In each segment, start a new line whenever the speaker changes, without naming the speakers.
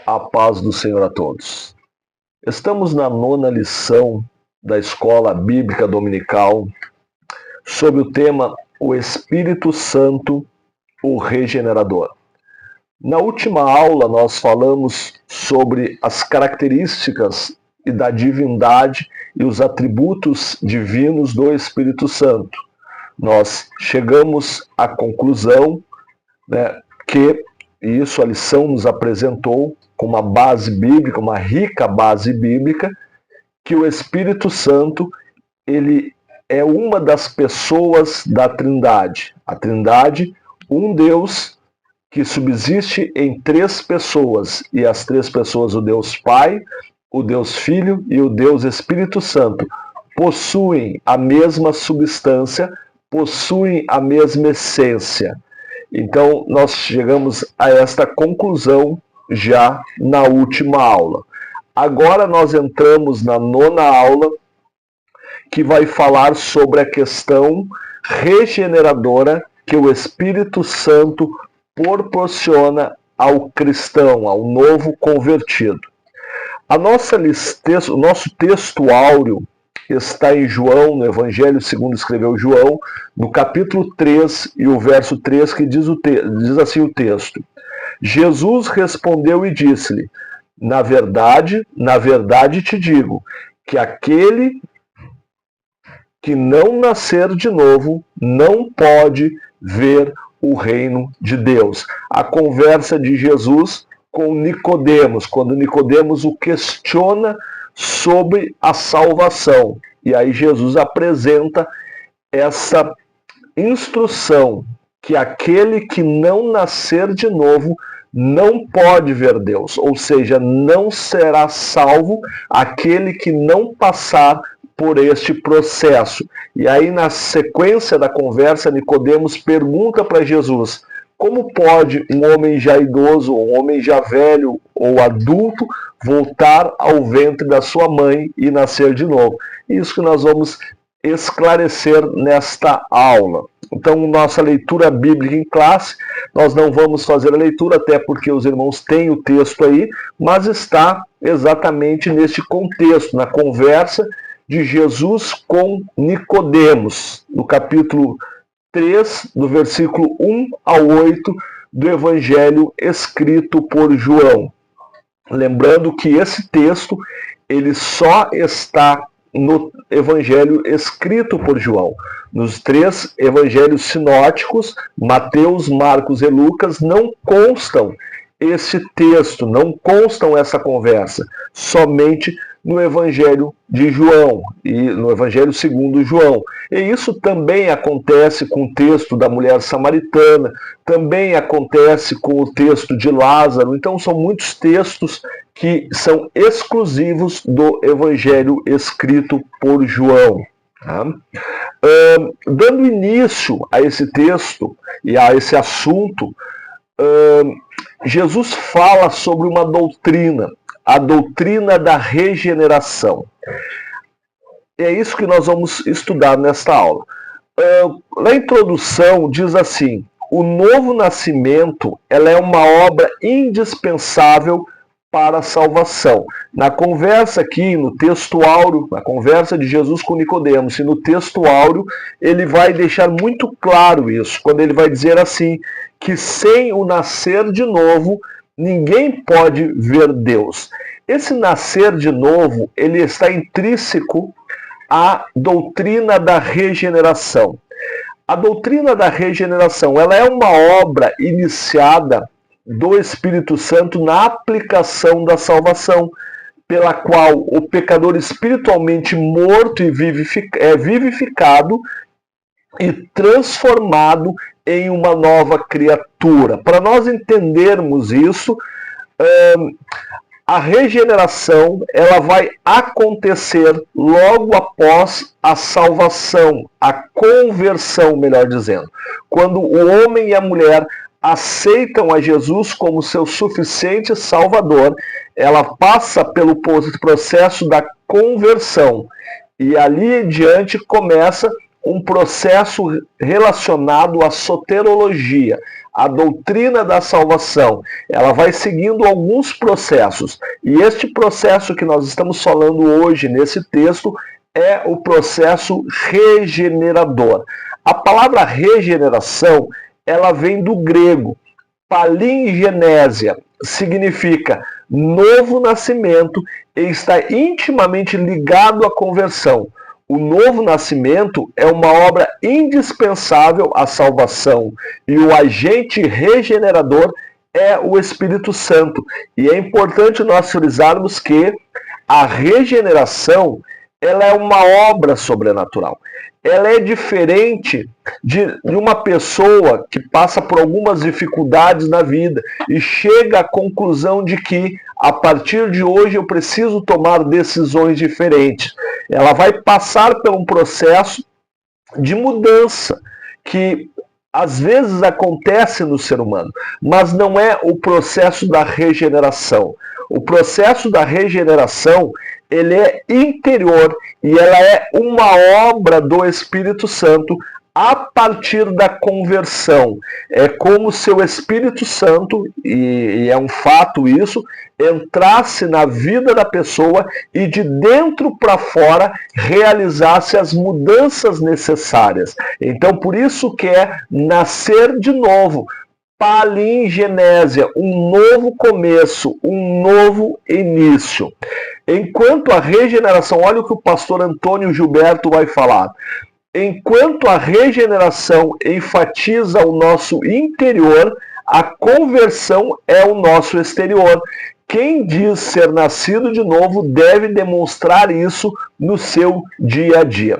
A paz do Senhor a todos. Estamos na 9ª lição da Escola Bíblica Dominical sobre o tema O Espírito Santo, o Regenerador. Na última aula nós falamos sobre as características e da divindade e os atributos divinos do Espírito Santo. Nós chegamos à conclusão, que isso a lição nos apresentou com uma base bíblica, uma rica base bíblica, que o Espírito Santo ele é uma das pessoas da Trindade. A Trindade, um Deus que subsiste em 3 pessoas, e as 3 pessoas, o Deus Pai, o Deus Filho e o Deus Espírito Santo, possuem a mesma substância, possuem a mesma essência. Então, nós chegamos a esta conclusão já na última aula. Agora nós entramos na 9ª aula, que vai falar sobre a questão regeneradora que o Espírito Santo proporciona ao cristão, ao novo convertido. O nosso texto áureo está em João, no Evangelho segundo escreveu João, no capítulo 3 e o verso 3, que diz assim o texto: Jesus respondeu e disse-lhe: na verdade te digo, que aquele que não nascer de novo não pode ver o reino de Deus. A conversa de Jesus com Nicodemos, quando Nicodemos o questiona sobre a salvação. E aí Jesus apresenta essa instrução, que aquele que não nascer de novo não pode ver Deus, ou seja, não será salvo aquele que não passar por este processo. E aí, na sequência da conversa, Nicodemos pergunta para Jesus: como pode um homem já idoso, um homem já velho ou adulto voltar ao ventre da sua mãe e nascer de novo? Isso que nós vamos esclarecer nesta aula. Então, nossa leitura bíblica em classe, nós não vamos fazer a leitura, até porque os irmãos têm o texto aí, mas está exatamente neste contexto, na conversa de Jesus com Nicodemos, no capítulo 3, do versículo 1 ao 8 do Evangelho escrito por João. Lembrando que esse texto ele só está no Evangelho escrito por João. Nos 3 evangelhos sinóticos, Mateus, Marcos e Lucas, não constam esse texto, não constam essa conversa, somente no Evangelho de João e no Evangelho segundo João. E isso também acontece com o texto da mulher samaritana, também acontece com o texto de Lázaro. Então são muitos textos que são exclusivos do Evangelho escrito por João. Dando início a esse texto e a esse assunto, Jesus fala sobre uma doutrina, a doutrina da regeneração. É isso que nós vamos estudar nesta aula. Na introdução diz assim: o novo nascimento ela é uma obra indispensável para a salvação. Na conversa aqui, no texto áureo, na conversa de Jesus com Nicodemos, e no texto áureo, ele vai deixar muito claro isso, quando ele vai dizer assim, que sem o nascer de novo, ninguém pode ver Deus. Esse nascer de novo, ele está intrínseco à doutrina da regeneração. A doutrina da regeneração, ela é uma obra iniciada do Espírito Santo na aplicação da salvação, pela qual o pecador espiritualmente morto e é vivificado e transformado em uma nova criatura. Para nós entendermos isso, a regeneração ela vai acontecer logo após a salvação, a conversão, melhor dizendo. Quando o homem e a mulher aceitam a Jesus como seu suficiente Salvador, ela passa pelo processo da conversão. E ali em diante começa um processo relacionado à soterologia, a doutrina da salvação. Ela vai seguindo alguns processos. E este processo que nós estamos falando hoje nesse texto é o processo regenerador. A palavra regeneração, ela vem do grego. Palingenésia significa novo nascimento e está intimamente ligado à conversão. O novo nascimento é uma obra indispensável à salvação e o agente regenerador é o Espírito Santo. E é importante nós frisarmos que a regeneração ela é uma obra sobrenatural. Ela é diferente de uma pessoa que passa por algumas dificuldades na vida e chega à conclusão de que, a partir de hoje, eu preciso tomar decisões diferentes. Ela vai passar por um processo de mudança que às vezes acontece no ser humano, mas não é o processo da regeneração. O processo da regeneração, ele é interior e ela é uma obra do Espírito Santo a partir da conversão. É como se o Espírito Santo, e é um fato isso, entrasse na vida da pessoa e de dentro para fora realizasse as mudanças necessárias. Então, por isso que é nascer de novo. Palingenésia, um novo começo, um novo início. Enquanto a regeneração, olha o que o pastor Antônio Gilberto vai falar. Enquanto a regeneração enfatiza o nosso interior, a conversão é o nosso exterior. Quem diz ser nascido de novo deve demonstrar isso no seu dia a dia.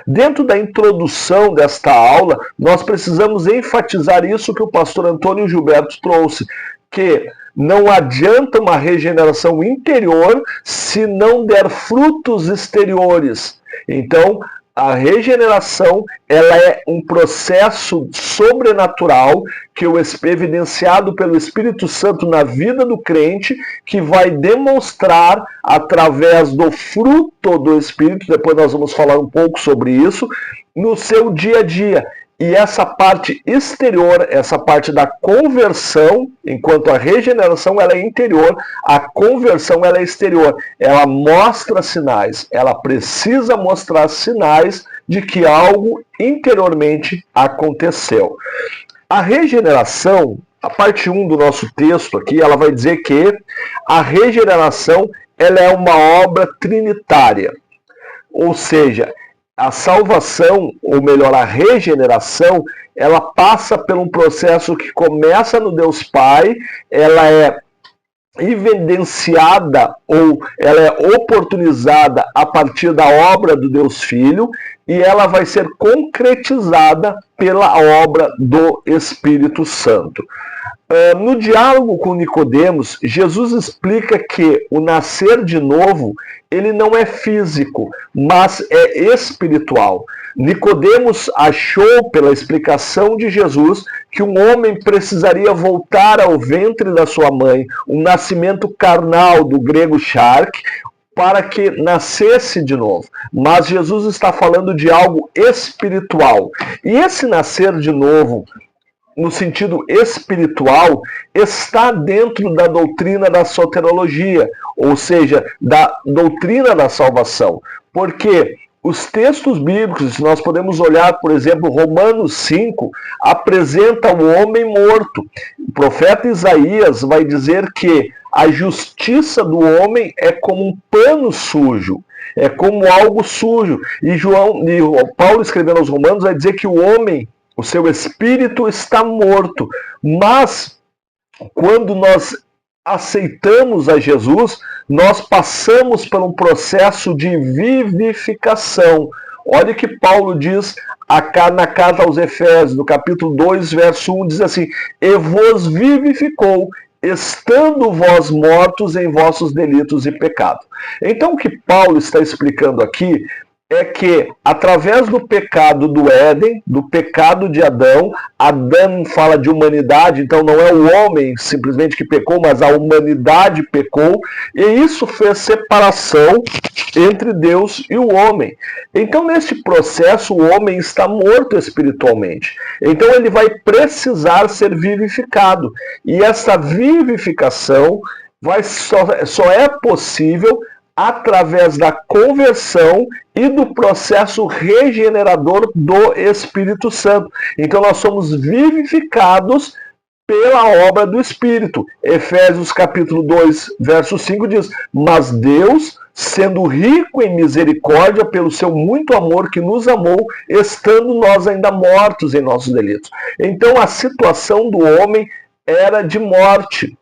Dentro da introdução desta aula, nós precisamos enfatizar isso que o pastor Antônio Gilberto trouxe, que não adianta uma regeneração interior se não der frutos exteriores. Então, a regeneração ela é um processo sobrenatural que é evidenciado pelo Espírito Santo na vida do crente, que vai demonstrar através do fruto do Espírito, depois nós vamos falar um pouco sobre isso, no seu dia a dia. E essa parte exterior, essa parte da conversão, enquanto a regeneração ela é interior, a conversão ela é exterior. Ela mostra sinais, ela precisa mostrar sinais de que algo interiormente aconteceu. A regeneração, a parte 1 do nosso texto aqui, ela vai dizer que a regeneração ela é uma obra trinitária. Ou seja, a salvação, ou melhor, a regeneração, ela passa por um processo que começa no Deus Pai, ela é evidenciada ou ela é oportunizada a partir da obra do Deus Filho e ela vai ser concretizada pela obra do Espírito Santo. No diálogo com Nicodemos, Jesus explica que o nascer de novo, ele não é físico, mas é espiritual. Nicodemos achou, pela explicação de Jesus, que um homem precisaria voltar ao ventre da sua mãe, um nascimento carnal, do grego chark, para que nascesse de novo. Mas Jesus está falando de algo espiritual. E esse nascer de novo, no sentido espiritual, está dentro da doutrina da soterologia, ou seja, da doutrina da salvação. Porque os textos bíblicos, nós podemos olhar, por exemplo, Romanos 5, apresenta o homem morto. O profeta Isaías vai dizer que a justiça do homem é como um pano sujo, é como algo sujo. E Paulo, escrevendo aos Romanos, vai dizer que o homem, o seu espírito está morto. Mas, quando nós aceitamos a Jesus, nós passamos por um processo de vivificação. Olha o que Paulo diz na carta aos Efésios, no capítulo 2, verso 1, diz assim: e vos vivificou, estando vós mortos em vossos delitos e pecados. Então, o que Paulo está explicando aqui é que, através do pecado do Éden, do pecado de Adão, Adão fala de humanidade, então não é o homem simplesmente que pecou, mas a humanidade pecou, e isso fez separação entre Deus e o homem. Então, neste processo, o homem está morto espiritualmente. Então, ele vai precisar ser vivificado. E essa vivificação só é possível através da conversão e do processo regenerador do Espírito Santo. Então nós somos vivificados pela obra do Espírito. Efésios capítulo 2, verso 5 diz: mas Deus, sendo rico em misericórdia pelo seu muito amor que nos amou, estando nós ainda mortos em nossos delitos. Então a situação do homem era de morte.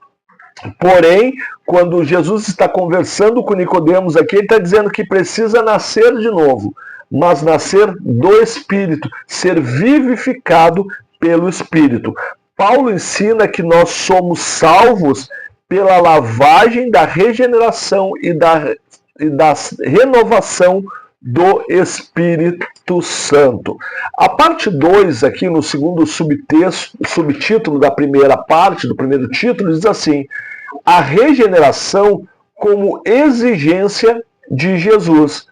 Porém, quando Jesus está conversando com Nicodemos aqui, ele está dizendo que precisa nascer de novo, mas nascer do Espírito, ser vivificado pelo Espírito. Paulo ensina que nós somos salvos pela lavagem da regeneração e da renovação do Espírito Santo. A parte 2, aqui no segundo subtítulo da primeira parte, do primeiro título, diz assim: a regeneração como exigência de Jesus.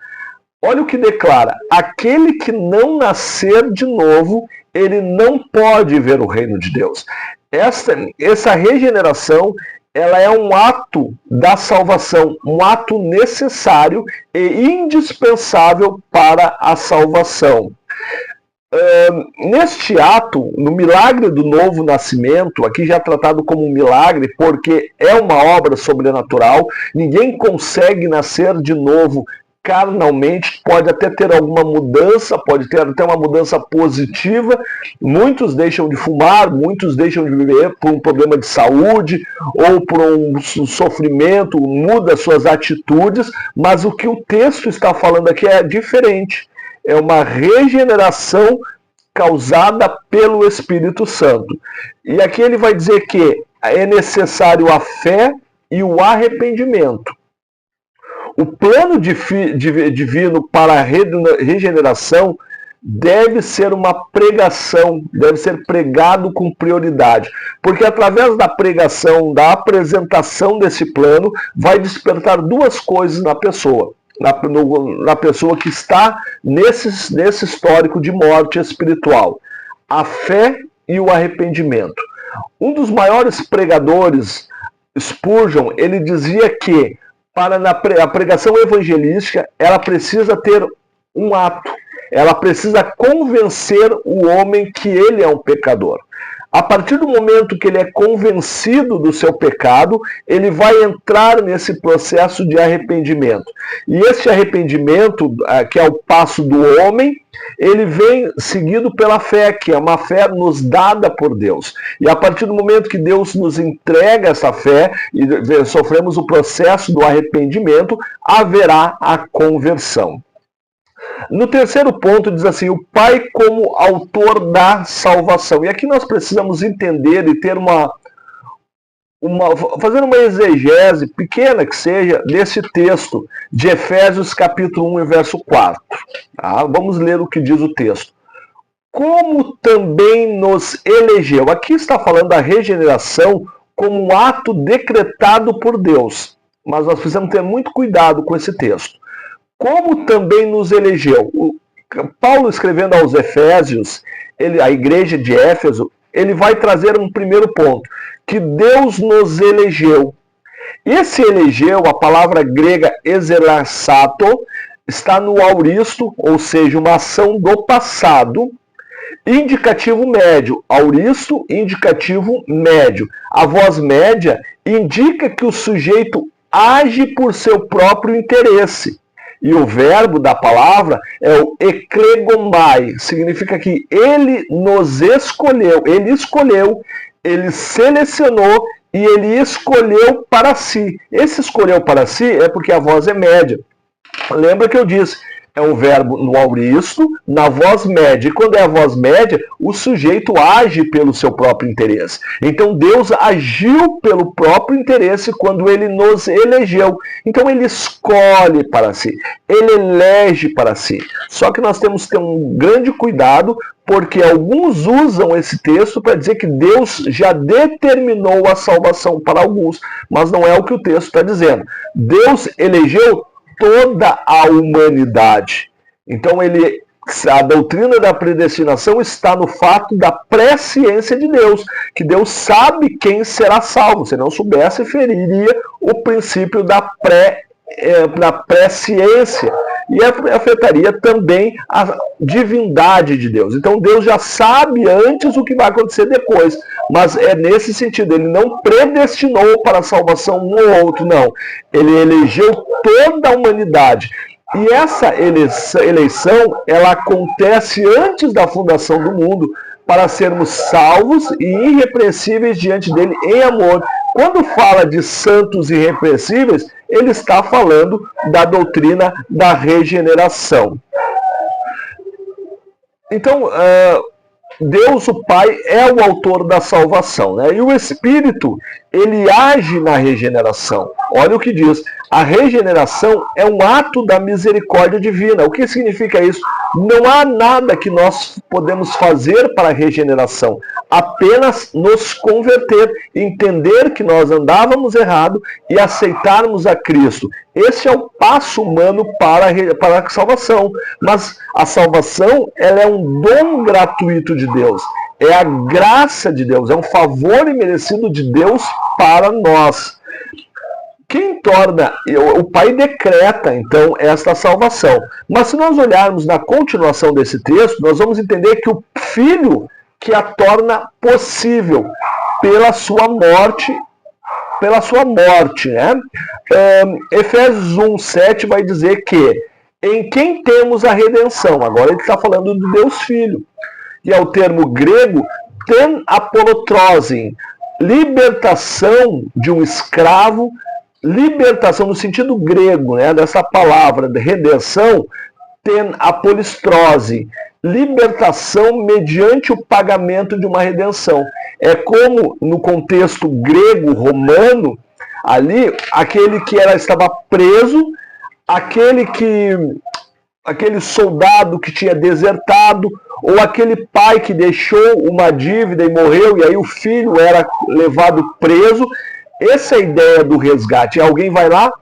Olha o que declara: aquele que não nascer de novo, ele não pode ver o reino de Deus. Essa regeneração, ela é um ato da salvação, um ato necessário e indispensável para a salvação. Neste ato, no milagre do novo nascimento, aqui já tratado como um milagre, porque é uma obra sobrenatural, ninguém consegue nascer de novo carnalmente, pode até ter alguma mudança, pode ter até uma mudança positiva, muitos deixam de fumar, muitos deixam de viver por um problema de saúde ou por um sofrimento, muda suas atitudes, mas o que o texto está falando aqui é diferente. É uma regeneração causada pelo Espírito Santo. E aqui ele vai dizer que é necessário a fé e o arrependimento. O plano divino para a regeneração deve ser uma pregação, deve ser pregado com prioridade, porque através da pregação, da apresentação desse plano, vai despertar duas coisas na pessoa. Na pessoa que está nesse histórico de morte espiritual: a fé e o arrependimento. Um dos maiores pregadores, Spurgeon, ele dizia que para a pregação evangelística, ela precisa ter um ato, ela precisa convencer o homem que ele é um pecador. A partir do momento que ele é convencido do seu pecado, ele vai entrar nesse processo de arrependimento. E esse arrependimento, que é o passo do homem, ele vem seguido pela fé, que é uma fé nos dada por Deus. E a partir do momento que Deus nos entrega essa fé e sofremos o processo do arrependimento, haverá a conversão. No terceiro ponto diz assim: o Pai como autor da salvação. E aqui nós precisamos entender e ter fazer uma exegese, pequena que seja, desse texto de Efésios capítulo 1 e verso 4. Tá? Vamos ler o que diz o texto. Como também nos elegeu. Aqui está falando da regeneração como um ato decretado por Deus. Mas nós precisamos ter muito cuidado com esse texto. Como também nos elegeu. Paulo, escrevendo aos Efésios, a igreja de Éfeso, ele vai trazer um primeiro ponto, que Deus nos elegeu. Esse elegeu, a palavra grega exelarsato, está no auristo, ou seja, uma ação do passado, indicativo médio. Auristo, indicativo médio. A voz média indica que o sujeito age por seu próprio interesse. E o verbo da palavra é o eklegomai, significa que ele nos escolheu, ele selecionou e ele escolheu para si. Esse escolheu para si é porque a voz é média. Lembra que eu disse é um verbo no auristo, na voz média. E quando é a voz média, o sujeito age pelo seu próprio interesse. Então Deus agiu pelo próprio interesse quando ele nos elegeu. Então ele escolhe para si, ele elege para si. Só que nós temos que ter um grande cuidado, porque alguns usam esse texto para dizer que Deus já determinou a salvação para alguns, mas não é o que o texto está dizendo. Deus elegeu toda a humanidade. Então a doutrina da predestinação está no fato da presciência de Deus, que Deus sabe quem será salvo. Se não soubesse, feriria o princípio da presciência e afetaria também a divindade de Deus. Então Deus já sabe antes o que vai acontecer depois, mas é nesse sentido, ele não predestinou para a salvação um ou outro, não. Ele elegeu toda a humanidade. E essa eleição, ela acontece antes da fundação do mundo, para sermos salvos e irrepreensíveis diante dele em amor. Quando fala de santos e irrepreensíveis, ele está falando da doutrina da regeneração. Então, Deus, o Pai, é o autor da salvação, né? E o Espírito, ele age na regeneração. Olha o que diz. A regeneração é um ato da misericórdia divina. O que significa isso? Não há nada que nós podemos fazer para a regeneração. Apenas nos converter, entender que nós andávamos errado e aceitarmos a Cristo. Esse é o passo humano para a salvação. Mas a salvação, ela é um dom gratuito de Deus. É a graça de Deus, é um favor imerecido de Deus para nós. Quem torna, o Pai decreta, então, esta salvação. Mas se nós olharmos na continuação desse texto, nós vamos entender que o Filho que a torna possível pela sua morte, né? Efésios 1:7 vai dizer que em quem temos a redenção. Agora ele está falando do Deus Filho. E é o termo grego ten apolotrosin, libertação de um escravo, libertação no sentido grego, né, dessa palavra de redenção, ten apolistrose, libertação mediante o pagamento de uma redenção. É como no contexto grego romano, ali aquele que estava preso, aquele soldado que tinha desertado, ou aquele pai que deixou uma dívida e morreu, e aí o filho era levado preso. Essa é a ideia do resgate. Alguém vai lá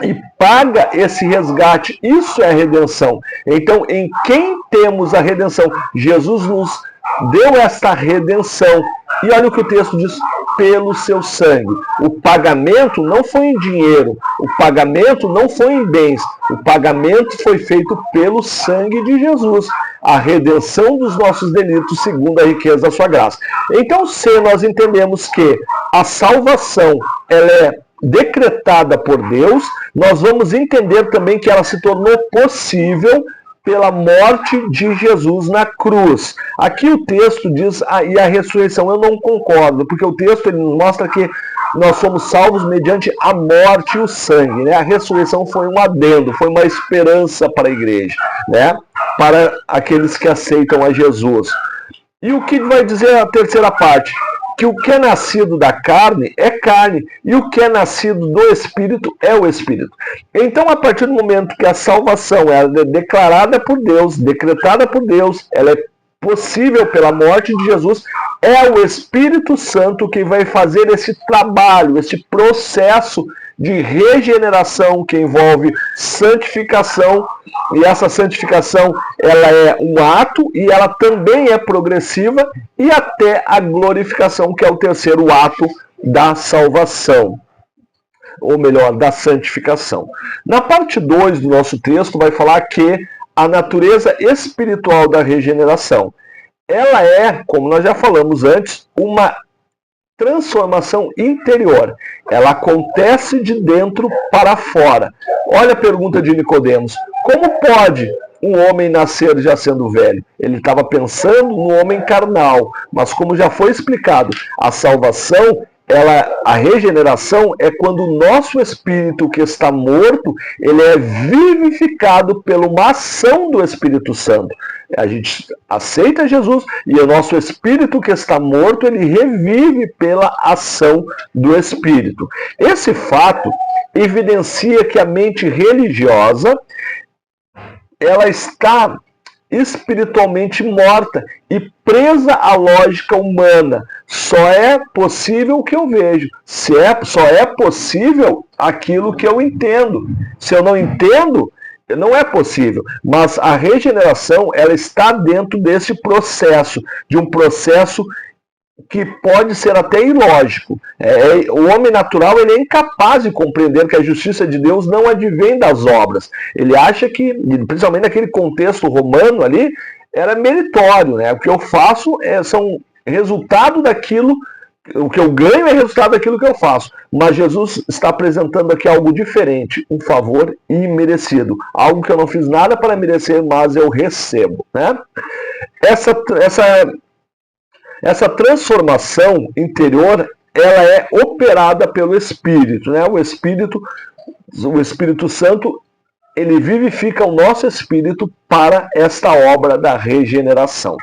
e paga esse resgate. Isso é a redenção. Então, em quem temos a redenção? Jesus nos deu esta redenção. E olha o que o texto diz: pelo seu sangue. O pagamento não foi em dinheiro, o pagamento não foi em bens, o pagamento foi feito pelo sangue de Jesus. A redenção dos nossos delitos segundo a riqueza da sua graça. Então, se nós entendemos que a salvação ela é decretada por Deus, nós vamos entender também que ela se tornou possível pela morte de Jesus na cruz. Aqui o texto diz, e a ressurreição, eu não concordo, porque o texto ele mostra que nós somos salvos mediante a morte e o sangue, né? A ressurreição foi um adendo, foi uma esperança para a igreja, né? Para aqueles que aceitam a Jesus. E o que vai dizer a terceira parte? Que o que é nascido da carne é carne, e o que é nascido do Espírito é o Espírito. Então, a partir do momento que a salvação é declarada por Deus, decretada por Deus, ela é possível pela morte de Jesus, é o Espírito Santo que vai fazer esse trabalho, esse processo de regeneração que envolve santificação, e essa santificação ela é um ato e ela também é progressiva, e até a glorificação, que é o terceiro ato da salvação, ou melhor, da santificação. Na parte 2 do nosso texto vai falar que a natureza espiritual da regeneração, ela é, como nós já falamos antes, uma transformação interior. Ela acontece de dentro para fora. Olha a pergunta de Nicodemos: como pode um homem nascer já sendo velho? Ele estava pensando no homem carnal, mas como já foi explicado, a salvação A regeneração é quando o nosso espírito que está morto, ele é vivificado pela uma ação do Espírito Santo. A gente aceita Jesus e o nosso espírito que está morto, ele revive pela ação do Espírito. Esse fato evidencia que a mente religiosa, ela está espiritualmente morta e presa à lógica humana. Só é possível o que eu vejo. Só é possível aquilo que eu entendo. Se eu não entendo, não é possível. Mas a regeneração, ela está dentro desse processo, de um processo que pode ser até ilógico. O homem natural, ele é incapaz de compreender que a justiça de Deus não advém das obras. Ele acha que, principalmente naquele contexto romano ali, era meritório, né? O que eu faço são resultado daquilo, o que eu ganho é resultado daquilo que eu faço. Mas Jesus está apresentando aqui algo diferente, um favor imerecido. Algo que eu não fiz nada para merecer, mas eu recebo, né? Essa transformação interior, ela é operada pelo Espírito, né? O Espírito Santo, ele vivifica o nosso espírito para esta obra da regeneração.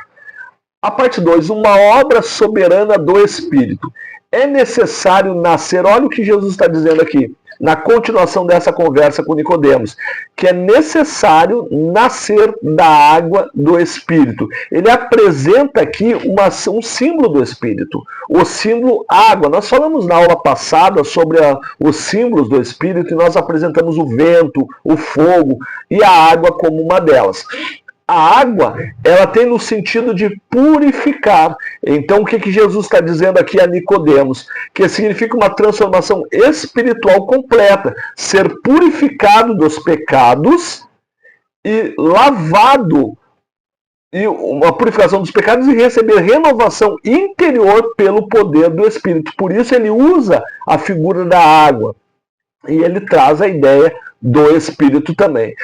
A parte 2, uma obra soberana do Espírito. É necessário nascer, olha o que Jesus está dizendo aqui, na continuação dessa conversa com Nicodemos, que é necessário nascer da água do Espírito. Ele apresenta aqui um símbolo do Espírito, o símbolo água. Nós falamos na aula passada sobre os símbolos do Espírito e nós apresentamos o vento, o fogo e a água como uma delas. A água, ela tem no sentido de purificar. Então, o que Jesus está dizendo aqui a Nicodemos? Que significa uma transformação espiritual completa. Ser purificado dos pecados e lavado, e uma purificação dos pecados e receber renovação interior pelo poder do Espírito. Por isso ele usa a figura da água. E ele traz a ideia do Espírito também.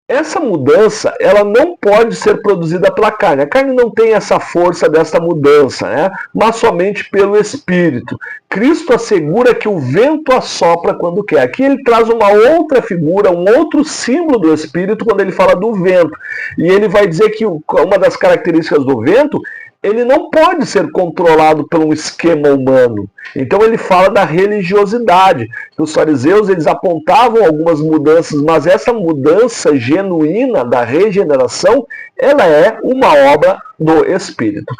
Essa mudança, ela não pode ser produzida pela carne. A carne não tem essa força dessa mudança, né? Mas somente pelo Espírito. Cristo assegura que o vento assopra quando quer. Aqui ele traz uma outra figura, um outro símbolo do Espírito quando ele fala do vento. E ele vai dizer que uma das características do vento, ele não pode ser controlado por um esquema humano. Então ele fala da religiosidade. Os fariseus, eles apontavam algumas mudanças, mas essa mudança genuína da regeneração, ela é uma obra do Espírito.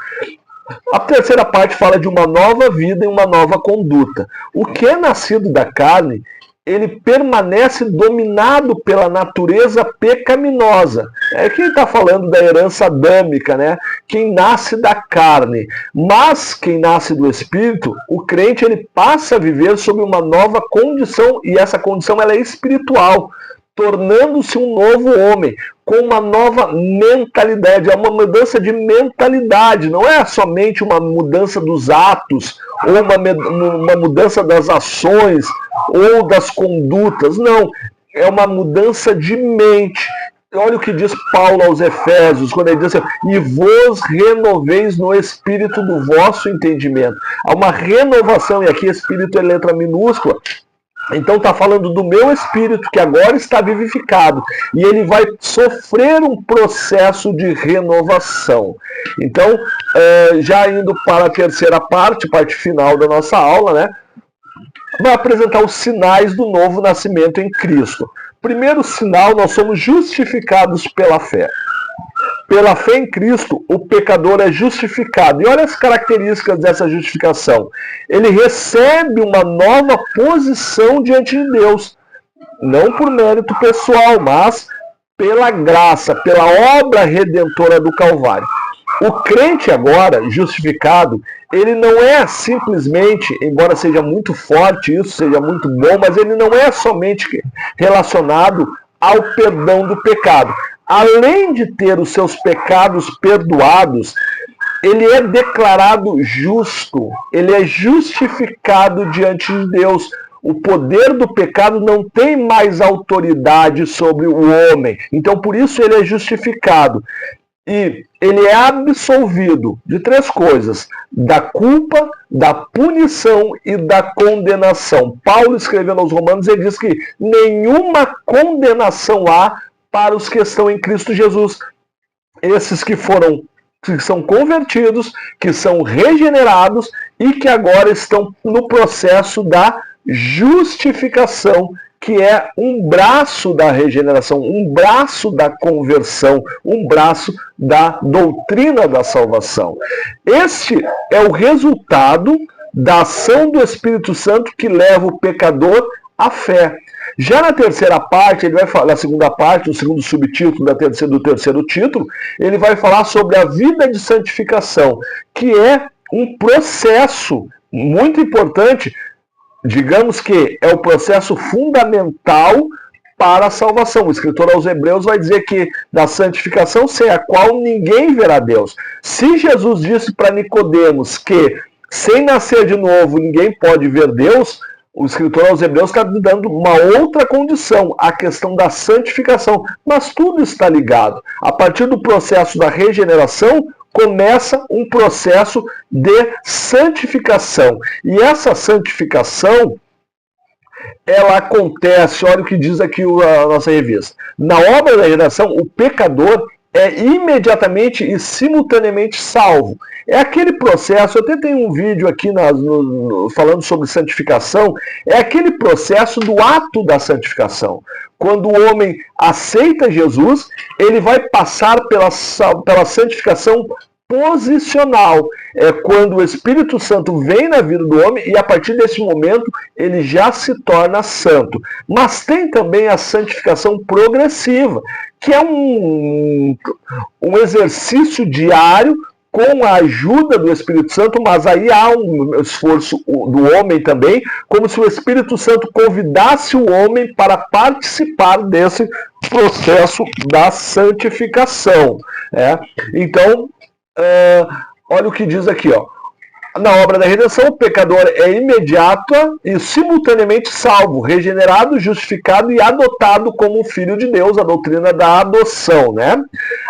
A terceira parte fala de uma nova vida e uma nova conduta. O que é nascido da carne, ele permanece dominado pela natureza pecaminosa. É que ele está falando da herança adâmica, né? Quem nasce da carne. Mas quem nasce do Espírito, o crente, ele passa a viver sob uma nova condição, e essa condição ela é espiritual, tornando-se um novo homem, com uma nova mentalidade. É uma mudança de mentalidade, não é somente uma mudança dos atos, ou uma mudança das ações, ou das condutas, não. É uma mudança de mente. Olha o que diz Paulo aos Efésios, quando ele diz assim, e vos renoveis no espírito do vosso entendimento. Há uma renovação, e aqui espírito é letra minúscula. Então está falando do meu espírito, que agora está vivificado, e ele vai sofrer um processo de renovação. Então, já indo para a terceira parte final da nossa aula, né, vai apresentar os sinais do novo nascimento em Cristo. Primeiro sinal, nós somos justificados pela fé. Pela fé em Cristo, o pecador é justificado. E olha as características dessa justificação. Ele recebe uma nova posição diante de Deus. Não por mérito pessoal, mas pela graça, pela obra redentora do Calvário. O crente agora, justificado, ele não é simplesmente, embora seja muito forte isso, seja muito bom, mas ele não é somente relacionado ao perdão do pecado. Além de ter os seus pecados perdoados, ele é declarado justo, ele é justificado diante de Deus. O poder do pecado não tem mais autoridade sobre o homem. Então, por isso, ele é justificado. e ele é absolvido de 3 coisas: da culpa, da punição e da condenação. Paulo, escrevendo aos Romanos, ele diz que nenhuma condenação há para os que estão em Cristo Jesus. Esses que são convertidos, que são regenerados e que agora estão no processo da justificação, que é um braço da regeneração, um braço da conversão, um braço da doutrina da salvação. Este é o resultado da ação do Espírito Santo que leva o pecador à fé. Já na terceira parte, ele vai falar, na segunda parte, no segundo subtítulo do terceiro título, ele vai falar sobre a vida de santificação, que é um processo muito importante. Digamos que é o processo fundamental para a salvação. O escritor aos Hebreus vai dizer que da santificação sem a qual ninguém verá Deus. Se Jesus disse para Nicodemos que sem nascer de novo ninguém pode ver Deus, o escritor aos Hebreus está dando uma outra condição, a questão da santificação. Mas tudo está ligado. A partir do processo da regeneração, começa um processo de santificação. E essa santificação, ela acontece, olha o que diz aqui a nossa revista. Na obra da redenção, o pecador é imediatamente e simultaneamente salvo. É aquele processo, eu até tenho um vídeo aqui falando sobre santificação, é aquele processo do ato da santificação. Quando o homem aceita Jesus, ele vai passar pela santificação posicional. É quando o Espírito Santo vem na vida do homem e a partir desse momento ele já se torna santo. Mas tem também a santificação progressiva, que é um exercício diário com a ajuda do Espírito Santo, mas aí há um esforço do homem também, como se o Espírito Santo convidasse o homem para participar desse processo da santificação. Então, olha o que diz aqui, ó. Na obra da redenção, o pecador é imediata e simultaneamente salvo, regenerado, justificado e adotado como filho de Deus, a doutrina da adoção, né?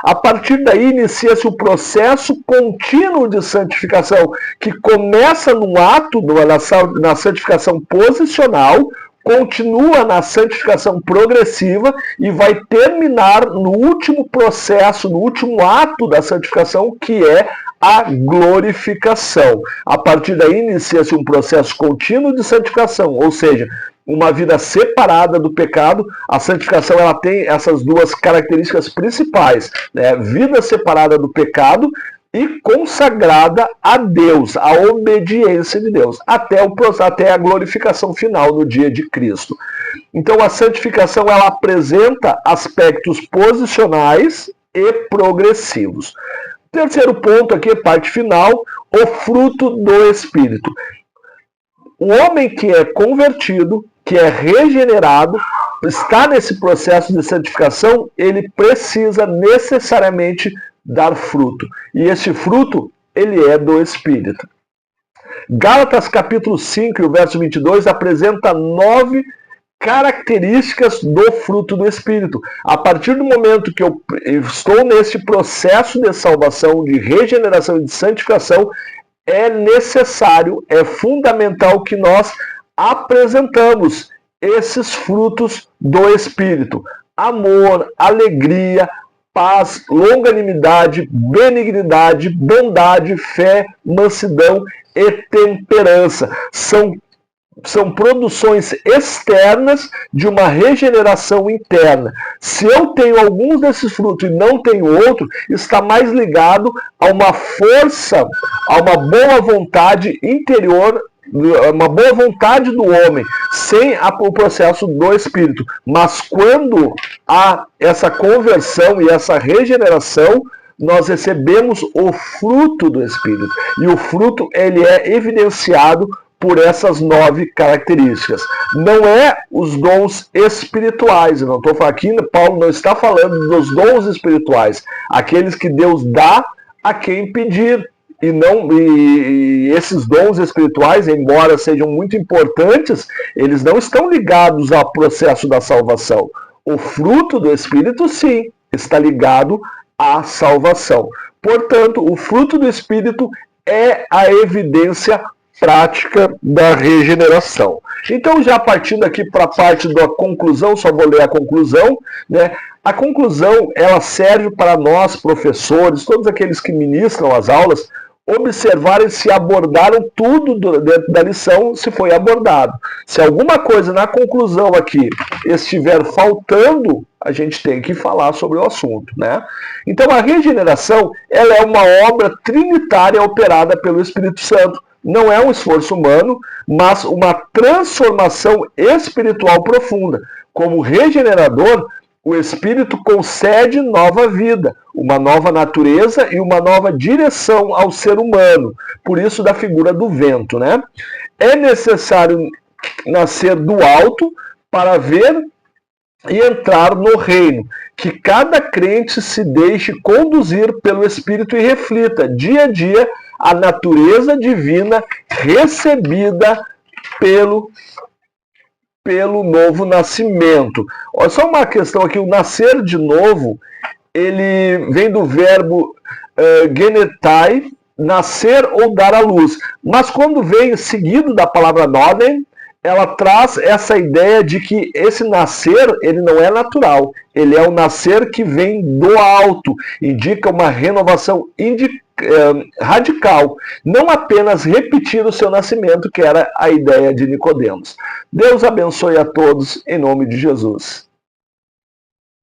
A partir daí inicia-se o processo contínuo de santificação, que começa no ato, na santificação posicional, continua na santificação progressiva e vai terminar no último processo, no último ato da santificação, que é a glorificação. A partir daí inicia-se um processo contínuo de santificação, ou seja, uma vida separada do pecado. A santificação ela tem essas duas características principais, né? Vida separada do pecado e consagrada a Deus, a obediência de Deus, até a glorificação final no dia de Cristo. Então a santificação ela apresenta aspectos posicionais e progressivos. Terceiro ponto aqui, parte final, o fruto do Espírito. O homem que é convertido, que é regenerado, está nesse processo de santificação, ele precisa necessariamente dar fruto. E esse fruto, ele é do Espírito. Gálatas capítulo 5, verso 22, apresenta 9 características do fruto do Espírito. A partir do momento que eu estou nesse processo de salvação, de regeneração e de santificação, é necessário, é fundamental que nós apresentamos esses frutos do Espírito. Amor, alegria, paz, longanimidade, benignidade, bondade, fé, mansidão e temperança. São produções externas de uma regeneração interna. Se eu tenho alguns desses frutos e não tenho outro, está mais ligado a uma força, a uma boa vontade interior, uma boa vontade do homem, sem o processo do Espírito. Mas quando há essa conversão e essa regeneração, nós recebemos o fruto do Espírito. E o fruto ele é evidenciado por essas 9 características. Não é os dons espirituais. Eu não estou falando aqui, Paulo não está falando dos dons espirituais, aqueles que Deus dá a quem pedir. E esses dons espirituais, embora sejam muito importantes, eles não estão ligados ao processo da salvação. O fruto do Espírito, sim, está ligado a salvação. Portanto, o fruto do Espírito é a evidência prática da regeneração. Então, já partindo aqui para a parte da conclusão, só vou ler a conclusão, né? A conclusão, ela serve para nós, professores, todos aqueles que ministram as aulas, observarem se abordaram tudo dentro da lição, se foi abordado. Se alguma coisa na conclusão aqui estiver faltando, a gente tem que falar sobre o assunto, né? Então, a regeneração, ela é uma obra trinitária operada pelo Espírito Santo. Não é um esforço humano, mas uma transformação espiritual profunda. Como regenerador, o Espírito concede nova vida, uma nova natureza e uma nova direção ao ser humano. Por isso, da figura do vento, né? É necessário nascer do alto para ver e entrar no reino. Que cada crente se deixe conduzir pelo Espírito e reflita, dia a dia, a natureza divina recebida pelo novo nascimento. Olha só uma questão aqui, o nascer de novo, ele vem do verbo genetai, nascer ou dar à luz. Mas quando vem seguido da palavra noden, ela traz essa ideia de que esse nascer, ele não é natural, ele é um nascer que vem do alto, indica uma renovação radical, não apenas repetir o seu nascimento, que era a ideia de Nicodemos. Deus abençoe a todos, em nome de Jesus.